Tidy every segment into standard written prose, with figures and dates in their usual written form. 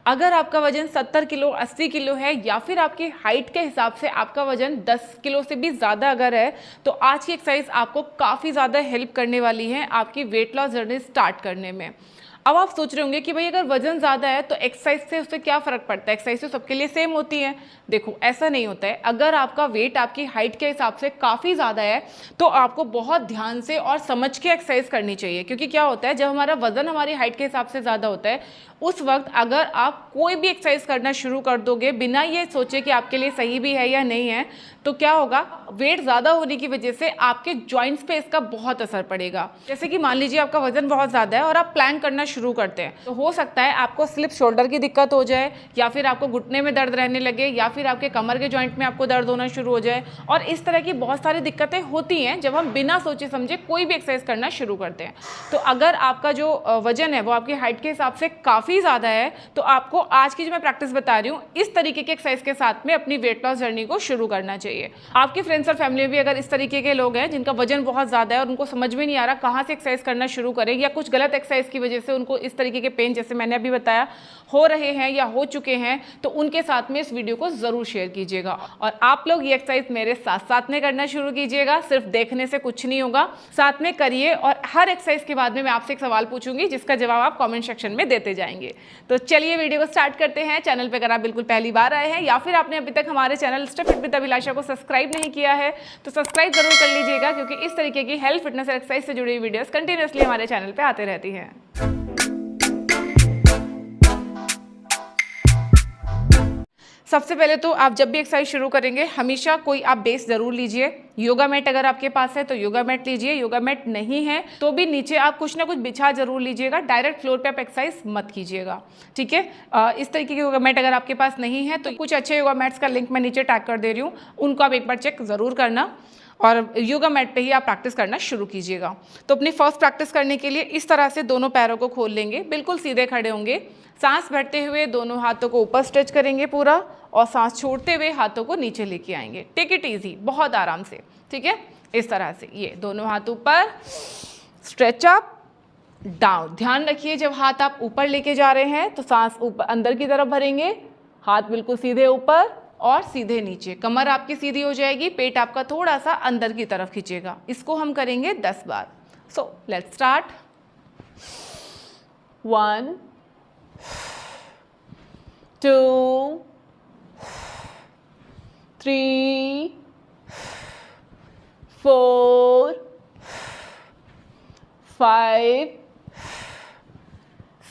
अगर आपका वजन 70 किलो 80 किलो है या फिर आपकी हाइट के हिसाब से आपका वजन 10 किलो से भी ज़्यादा अगर है तो आज की एक्सरसाइज आपको काफ़ी ज़्यादा हेल्प करने वाली है आपकी वेट लॉस जर्नी स्टार्ट करने में। अब आप सोच रहे होंगे कि भाई अगर वजन ज़्यादा है तो एक्सरसाइज से उससे क्या फ़र्क पड़ता है, एक्सरसाइज तो सबके लिए सेम होती है। देखो ऐसा नहीं होता है। अगर आपका वेट आपकी हाइट के हिसाब से काफ़ी ज़्यादा है तो आपको बहुत ध्यान से और समझ के एक्सरसाइज करनी चाहिए, क्योंकि क्या होता है जब हमारा वजन हमारी हाइट के हिसाब से ज़्यादा होता है उस वक्त अगर आप कोई भी एक्सरसाइज करना शुरू कर दोगे बिना ये सोचे कि आपके लिए सही भी है या नहीं है तो क्या होगा, वेट ज़्यादा होने की वजह से आपके जॉइंट्स पे इसका बहुत असर पड़ेगा। जैसे कि मान लीजिए आपका वजन बहुत ज़्यादा है और आप प्लान करना शुरू करते हैं तो हो सकता है आपको स्लिप शोल्डर की दिक्कत हो जाए या फिर आपको घुटने में दर्द रहने लगे या फिर आपके कमर के जॉइंट में आपको दर्द होना शुरू हो जाए। और इस तरह की बहुत सारी दिक्कतें होती हैं जब हम बिना सोचे समझे कोई भी एक्सरसाइज करना शुरू करते हैं। तो अगर आपका जो वजन है वो आपकी हाइट के हिसाब से काफ़ी ज़्यादा है तो आपको आज की जो मैं प्रैक्टिस बता रही हूँ इस तरीके के एक्सरसाइज के साथ में अपनी वेट लॉस जर्नी को शुरू करना चाहिए। आपके फ्रेंड्स और फैमिली में भी अगर इस तरीके के लोग हैं जिनका वजन बहुत ज़्यादा है और उनको समझ में नहीं आ रहा कहाँ से एक्सरसाइज करना शुरू करें या कुछ गलत एक्सरसाइज की वजह से उनको इस तरीके के पेन जैसे मैंने अभी बताया हो रहे हैं या हो चुके हैं, तो उनके साथ में इस वीडियो को ज़रूर शेयर कीजिएगा। और आप लोग ये एक्सरसाइज मेरे साथ साथ में करना शुरू कीजिएगा, सिर्फ देखने से कुछ नहीं होगा, साथ में करिए। और हर एक्सरसाइज के बाद में मैं आपसे एक सवाल पूछूंगी जिसका जवाब आप कमेंट सेक्शन में देते जाएंगे। तो चलिए वीडियो को स्टार्ट करते हैं। चैनल पर अगर आप बिल्कुल पहली बार आए हैं या फिर आपने अभी तक हमारे चैनल स्टे फिट विद अभिलाषा को सब्सक्राइब नहीं किया है तो सब्सक्राइब जरूर कर लीजिएगा, क्योंकि इस तरीके की हेल्थ फिटनेस और एक्सरसाइज से जुड़ी हुई वीडियोस कंटिन्यूअसली हमारे चैनल पे आते रहती हैं। सबसे पहले तो आप जब भी एक्सरसाइज शुरू करेंगे हमेशा कोई आप बेस जरूर लीजिए। योगा मैट अगर आपके पास है तो योगा मैट लीजिए, योगा मैट नहीं है तो भी नीचे आप कुछ ना कुछ बिछा जरूर लीजिएगा, डायरेक्ट फ्लोर पे आप एक्सरसाइज मत कीजिएगा, ठीक है। इस तरीके के योगा मैट अगर आपके पास नहीं है तो कुछ अच्छे योगा मैट्स का लिंक मैं नीचे टैग कर दे रही हूँ, उनको आप एक बार चेक ज़रूर करना और योगा मैट पे ही आप प्रैक्टिस करना शुरू कीजिएगा। तो अपनी फर्स्ट प्रैक्टिस करने के लिए इस तरह से दोनों पैरों को खोल लेंगे, बिल्कुल सीधे खड़े होंगे, सांस भरते हुए दोनों हाथों को ऊपर स्ट्रेच करेंगे पूरा और सांस छोड़ते हुए हाथों को नीचे लेके आएंगे। टेक इट इजी, बहुत आराम से, ठीक है। इस तरह से ये दोनों हाथ ऊपर, स्ट्रेच अप डाउन। ध्यान रखिए जब हाथ आप ऊपर लेके जा रहे हैं तो सांस ऊपर अंदर की तरफ भरेंगे, हाथ बिल्कुल सीधे ऊपर और सीधे नीचे, कमर आपकी सीधी हो जाएगी, पेट आपका थोड़ा सा अंदर की तरफ खींचेगा। इसको हम करेंगे 10 बार। So let's start. 1 2 3 4 5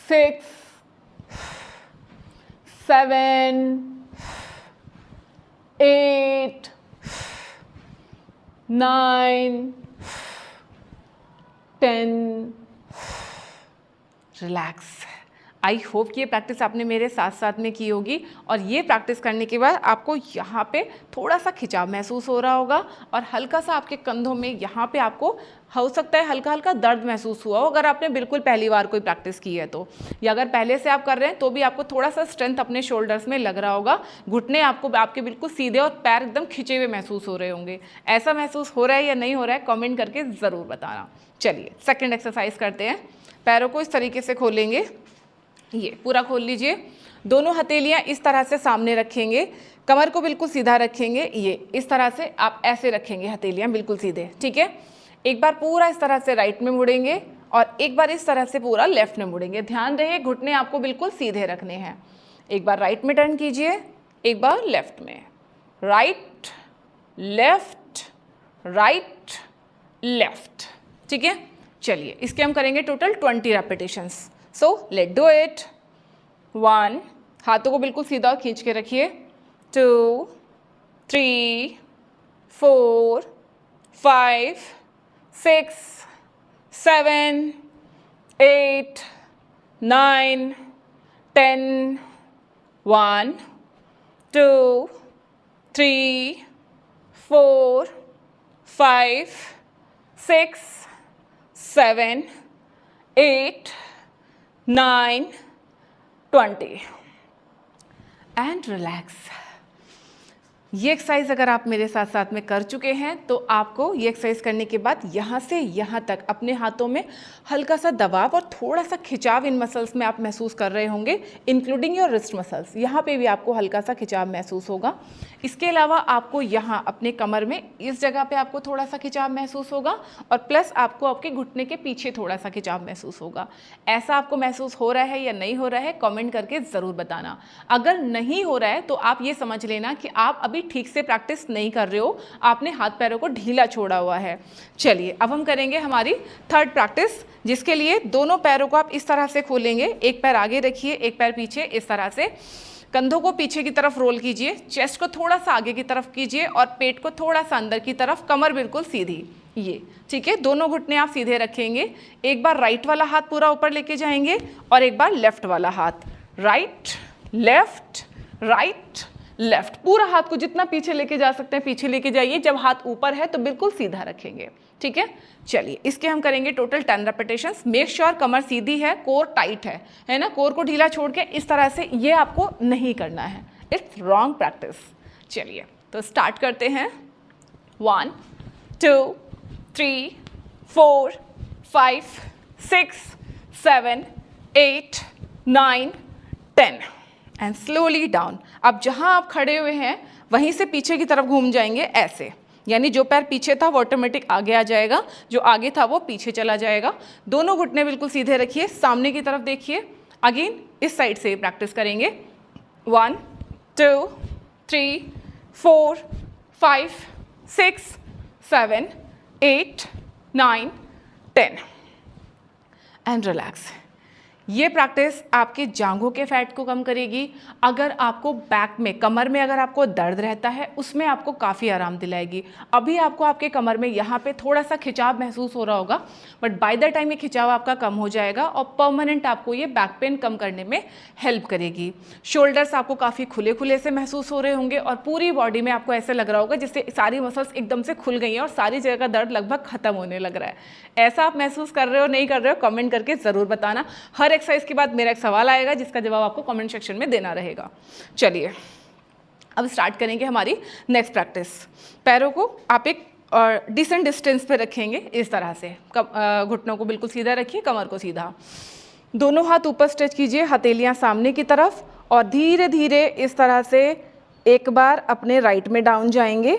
6 7 8 9 10। Relax. I hope कि ये प्रैक्टिस आपने मेरे साथ साथ में की होगी और ये प्रैक्टिस करने के बाद आपको यहाँ पे थोड़ा सा खिंचाव महसूस हो रहा होगा और हल्का सा आपके कंधों में यहाँ पे आपको हो सकता है हल्का हल्का दर्द महसूस हुआ हो अगर आपने बिल्कुल पहली बार कोई प्रैक्टिस की है तो, या अगर पहले से आप कर रहे हैं तो भी आपको थोड़ा सा स्ट्रेंथ अपने शोल्डर्स में लग रहा होगा, घुटने आपको आपके बिल्कुल सीधे और पैर एकदम खिंचे हुए महसूस हो रहे होंगे। ऐसा महसूस हो रहा है या नहीं हो रहा है कमेंट करके ज़रूर बताना। चलिए सेकेंड एक्सरसाइज करते हैं। पैरों को इस तरीके से खोलेंगे, ये पूरा खोल लीजिए, दोनों हथेलियां इस तरह से सामने रखेंगे, कमर को बिल्कुल सीधा रखेंगे, ये इस तरह से आप ऐसे रखेंगे हथेलियां बिल्कुल सीधे, ठीक है। एक बार पूरा इस तरह से राइट में मुड़ेंगे और एक बार इस तरह से पूरा लेफ्ट में मुड़ेंगे। ध्यान रहे घुटने आपको बिल्कुल सीधे रखने हैं। एक बार राइट में टर्न कीजिए, एक बार लेफ्ट में, राइट लेफ्ट राइट लेफ्ट, ठीक है। चलिए इसके हम करेंगे total 20 repetitions. So let do it. 1, हाथों को बिल्कुल सीधा खींच के रखिए, 2 3 4 5 6 7 8 9 10 1 2 3 4 5 6 7 8 9 20 and relax. ये एक्सरसाइज अगर आप मेरे साथ साथ में कर चुके हैं तो आपको ये एक्सरसाइज करने के बाद यहाँ से यहाँ तक अपने हाथों में हल्का सा दबाव और थोड़ा सा खिंचाव इन मसल्स में आप महसूस कर रहे होंगे, इंक्लूडिंग योर रिस्ट मसल्स। यहाँ पे भी आपको हल्का सा खिंचाव महसूस होगा। इसके अलावा आपको यहाँ अपने कमर में इस जगह पे आपको थोड़ा सा खिंचाव महसूस होगा और प्लस आपको आपके घुटने के पीछे थोड़ा सा खिंचाव महसूस होगा। ऐसा आपको महसूस हो रहा है या नहीं हो रहा है, कमेंट करके ज़रूर बताना। अगर नहीं हो रहा है तो आप ये समझ लेना कि आप अभी ठीक से प्रैक्टिस नहीं कर रहे हो, आपने हाथ पैरों को ढीला छोड़ा हुआ है। चलिए अब हम करेंगे हमारी थर्ड प्रैक्टिस, जिसके लिए दोनों पैरों को आप इस तरह से खोलेंगे। एक पैर आगे रखिए, एक पैर पीछे, इस तरह से कंधों को पीछे की तरफ रोल कीजिए, चेस्ट को थोड़ा सा आगे की तरफ कीजिए और पेट को थोड़ा सा अंदर की तरफ, कमर बिल्कुल सीधी। ये ठीक है, दोनों घुटने आप सीधे रखेंगे। एक बार राइट वाला हाथ पूरा ऊपर लेके जाएंगे और एक बार लेफ्ट वाला हाथ, राइट लेफ्ट राइट लेफ्ट, पूरा हाथ को जितना पीछे लेके जा सकते हैं पीछे लेके जाइए। जब हाथ ऊपर है तो बिल्कुल सीधा रखेंगे, ठीक है। चलिए इसके हम करेंगे टोटल 10 रेपिटेशंस। मेक श्योर कमर सीधी है, कोर टाइट है ना, कोर को ढीला छोड़ के इस तरह से ये आपको नहीं करना है, इट्स रॉन्ग प्रैक्टिस। चलिए तो स्टार्ट करते हैं। 1 2 3 4 5 6 7 8 9 10 एंड स्लोली डाउन। अब जहां आप खड़े हुए हैं वहीं से पीछे की तरफ घूम जाएंगे ऐसे, यानी जो पैर पीछे था वो ऑटोमेटिक आगे आ जाएगा, जो आगे था वो पीछे चला जाएगा। दोनों घुटने बिल्कुल सीधे रखिए, सामने की तरफ देखिए। अगेन इस साइड से प्रैक्टिस करेंगे। 1 2 3 4 5 6 7 8 9 10 एंड रिलैक्स। ये प्रैक्टिस आपके जांघों के फैट को कम करेगी। अगर आपको बैक में, कमर में अगर आपको दर्द रहता है उसमें आपको काफ़ी आराम दिलाएगी। अभी आपको आपके कमर में यहाँ पे थोड़ा सा खिंचाव महसूस हो रहा होगा, बट बाय द टाइम ये खिंचाव आपका कम हो जाएगा और परमानेंट आपको ये बैक पेन कम करने में हेल्प करेगी। शोल्डर्स आपको काफ़ी खुले खुले से महसूस हो रहे होंगे और पूरी बॉडी में आपको ऐसे लग रहा होगा जिससे सारी मसल्स एकदम से खुल गई हैं और सारी जगह का दर्द लगभग ख़त्म होने लग रहा है। ऐसा आप महसूस कर रहे हो नहीं कर रहे हो, कमेंट करके ज़रूर बताना। हर एक्सरसाइज के बाद मेरा एक सवाल आएगा जिसका जवाब आपको कमेंट सेक्शन में देना रहेगा। चलिए अब स्टार्ट करेंगे हमारी नेक्स्ट प्रैक्टिस। पैरों को आप एक डिसेंट डिस्टेंस पे रखेंगे इस तरह से। घुटनों को बिल्कुल सीधा रखिए, कमर को सीधा, दोनों हाथ ऊपर स्ट्रेच कीजिए, हथेलियां सामने की तरफ और धीरे धीरे इस तरह से एक बार अपने राइट में डाउन जाएंगे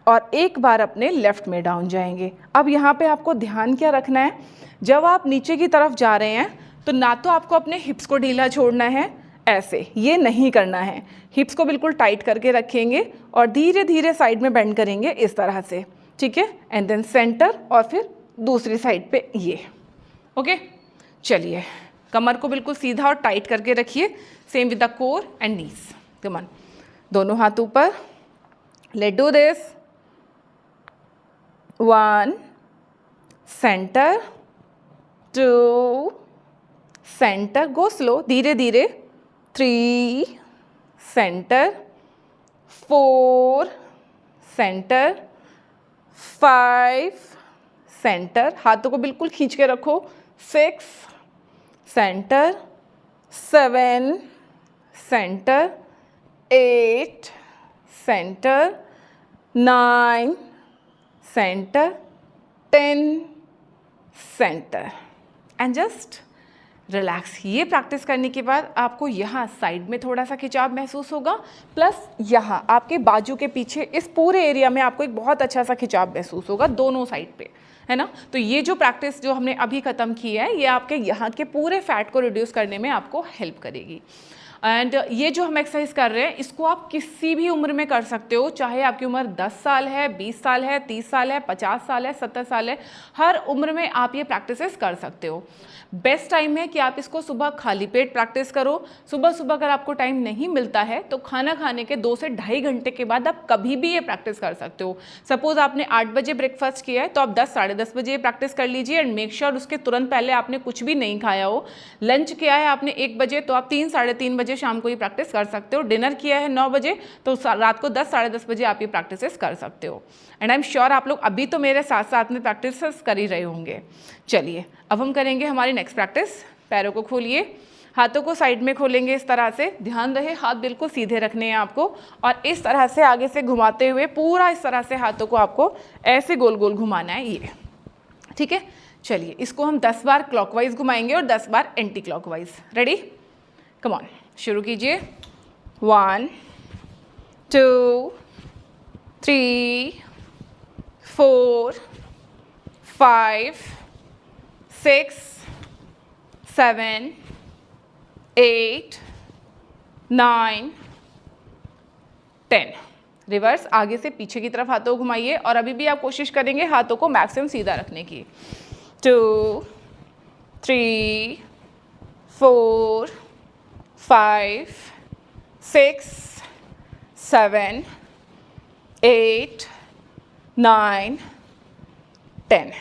और एक बार अपने लेफ्ट में डाउन जाएंगे। अब यहाँ पे आपको ध्यान क्या रखना है, जब आप नीचे की तरफ जा रहे हैं तो ना तो आपको अपने हिप्स को ढीला छोड़ना है, ऐसे ये नहीं करना है। हिप्स को बिल्कुल टाइट करके रखेंगे और धीरे धीरे साइड में बेंड करेंगे इस तरह से, ठीक है। एंड देन सेंटर और फिर दूसरी साइड पे ये, ओके। चलिए कमर को बिल्कुल सीधा और टाइट करके रखिए, same with the core and knees. Come on, दोनों हाथ ऊपर, let do this. 1 centre, 2 centre, go slow, धीरे धीरे, 3 सेंटर, 4 सेंटर, 5 सेंटर, हाथों को बिल्कुल खींच के रखो, 6 centre, 7 centre, 8 centre, 9 centre, 10 centre and just relax. ये प्रैक्टिस करने के बाद आपको यहाँ साइड में थोड़ा सा खिंचाव महसूस होगा, प्लस यहाँ आपके बाजू के पीछे इस पूरे एरिया में आपको एक बहुत अच्छा सा खिंचाव महसूस होगा दोनों साइड पे, है ना। तो ये जो प्रैक्टिस जो हमने अभी ख़त्म की है ये आपके यहाँ के पूरे फैट को रिड्यूस करने में आपको हेल्प करेगी। एंड ये जो हम एक्सरसाइज कर रहे हैं इसको आप किसी भी उम्र में कर सकते हो, चाहे आपकी उम्र 10 साल है, 20 साल है, 30 साल है, 50 साल है, 70 साल है, हर उम्र में आप ये प्रैक्टिसेस कर सकते हो। बेस्ट टाइम है कि आप इसको सुबह खाली पेट प्रैक्टिस करो। सुबह सुबह अगर आपको टाइम नहीं मिलता है तो खाना खाने के 2 से ढाई घंटे के बाद आप कभी भी ये प्रैक्टिस कर सकते हो। सपोज आपने 8 बजे ब्रेकफास्ट किया है तो आप 10 साढ़े 10 बजे ये प्रैक्टिस कर लीजिए एंड मेक श्योर उसके तुरंत पहले आपने कुछ भी नहीं खाया हो। लंच किया है आपने 1 बजे तो आप 3 साढ़े 3 बजे शाम को ये प्रैक्टिस कर सकते हो। डिनर किया है 9 बजे तो रात को 10 साढ़े 10 बजे आप ये प्रैक्टिसेस कर सकते हो। एंड आई एम श्योर आप लोग अभी तो मेरे साथ साथ में प्रैक्टिस कर ही रहे होंगे। चलिए अब हम करेंगे हमारी नेक्स्ट प्रैक्टिस। पैरों को खोलिए, हाथों को साइड में खोलेंगे इस तरह से, ध्यान रहे हाथ बिल्कुल सीधे रखने हैं आपको, और इस तरह से आगे से घुमाते हुए पूरा इस तरह से हाथों को आपको ऐसे गोल गोल घुमाना है ये, ठीक है। चलिए इसको हम 10 बार क्लॉकवाइज घुमाएंगे और 10 बार anti clockwise. Ready, come on, शुरू कीजिए। 1 2 3 4 5 6 7 8 9 10। रिवर्स, आगे से पीछे की तरफ हाथों को घुमाइए और अभी भी आप कोशिश करेंगे हाथों को मैक्सिमम सीधा रखने की। 2 3 4 5 6 7 8 9 10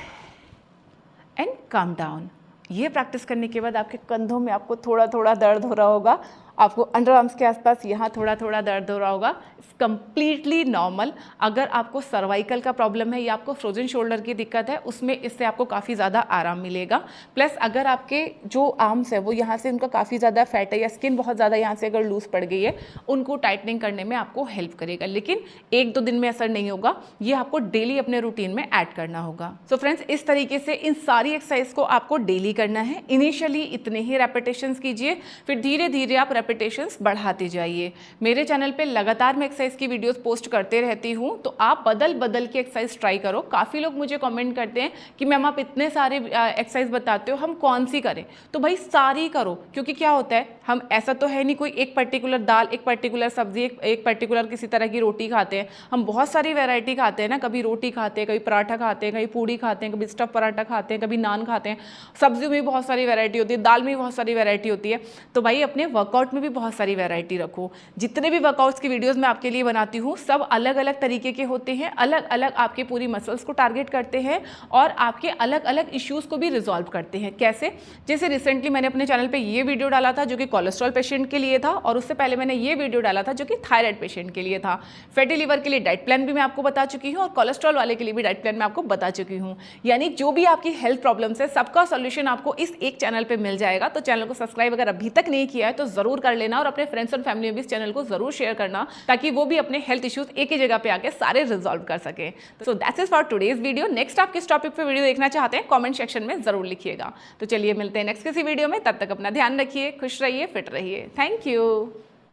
एंड काम डाउन। ये प्रैक्टिस करने के बाद आपके कंधों में आपको थोड़ा थोड़ा दर्द हो रहा होगा, आपको अंडर आर्म्स के आसपास यहाँ थोड़ा थोड़ा दर्द हो रहा होगा। It's completely normal. अगर आपको सर्वाइकल का प्रॉब्लम है या आपको फ्रोजन शोल्डर की दिक्कत है, उसमें इससे आपको काफ़ी ज़्यादा आराम मिलेगा। प्लस अगर आपके जो आर्म्स है वो यहाँ से उनका काफ़ी ज़्यादा फैट है या स्किन बहुत ज़्यादा यहाँ से अगर लूज पड़ गई है, उनको टाइटनिंग करने में आपको हेल्प करेगा। लेकिन 1-2 दिन में असर नहीं होगा, ये आपको डेली अपने रूटीन में ऐड करना होगा। सो फ्रेंड्स, इस तरीके से इन सारी एक्सरसाइज को आपको डेली करना है। इनिशियली इतने ही रेपिटेशंस कीजिए, फिर धीरे धीरे आप रेपिटेशंस बढ़ाते जाइए। मेरे चैनल पे लगातार मैं एक्सरसाइज की वीडियोस पोस्ट करते रहती हूँ, तो आप बदल बदल के एक्सरसाइज ट्राई करो। काफ़ी लोग मुझे कमेंट करते हैं कि मैम आप इतने सारे एक्सरसाइज बताते हो, हम कौन सी करें? तो भाई सारी करो, क्योंकि क्या होता है, हम ऐसा तो है नहीं कोई एक पर्टिकुलर दाल, एक पर्टिकुलर सब्जी, एक पर्टिकुलर किसी तरह की रोटी खाते हैं। हम बहुत सारी वैरायटी खाते हैं ना, कभी रोटी खाते हैं, कभी पराठा खाते हैं, कभी पूड़ी खाते हैं, कभी स्टफ पराठा खाते हैं, कभी नान खाते हैं। सब्जियों में भी बहुत सारी वैरायटी होती है, दाल में भी बहुत सारी वैरायटी होती है। तो भाई अपने वर्कआउट में भी बहुत सारी वैरायटी रखो। जितने भी वर्कआउट्स की वीडियोस मैं आपके लिए बनाती हूँ, सब अलग अलग तरीके के होते हैं, अलग अलग आपके पूरी मसल्स को टारगेट करते हैं और आपके अलग अलग इश्यूज़ को भी रिजॉल्व करते हैं। कैसे? जैसे रिसेंटली मैंने अपने चैनल पे ये वीडियो डाला था जो कि कोलेस्ट्रॉल पेशेंट के लिए था, और उससे पहले मैंने ये वीडियो डाला था जो कि थायराइड पेशेंट के लिए था। फैटी लिवर के लिए डाइट प्लान भी मैं आपको बता चुकी हूँ और कोलेस्ट्रॉल वाले के लिए भी डाइट प्लान मैं आपको बता चुकी हूँ। यानी जो भी आपकी हेल्थ प्रॉब्लम्स है, सबका सॉल्यूशन आपको इस एक चैनल पे मिल जाएगा। तो चैनल को सब्सक्राइब अगर अभी तक नहीं किया है तो जरूर कर लेना और अपने फ्रेंड्स और फैमिली में भी इस चैनल को जरूर शेयर करना, ताकि वो भी अपने हेल्थ इश्यूज एक ही जगह पे आके सारे रिजॉल्व कर सके। So that's it for today's video. Next आप किस टॉपिक पे वीडियो देखना चाहते हैं कमेंट सेक्शन में जरूर लिखिएगा। तो चलिए मिलते हैं नेक्स्ट किसी वीडियो में, तब तक अपना ध्यान रखिए, खुश रहिए, फिट रहिए। Thank you.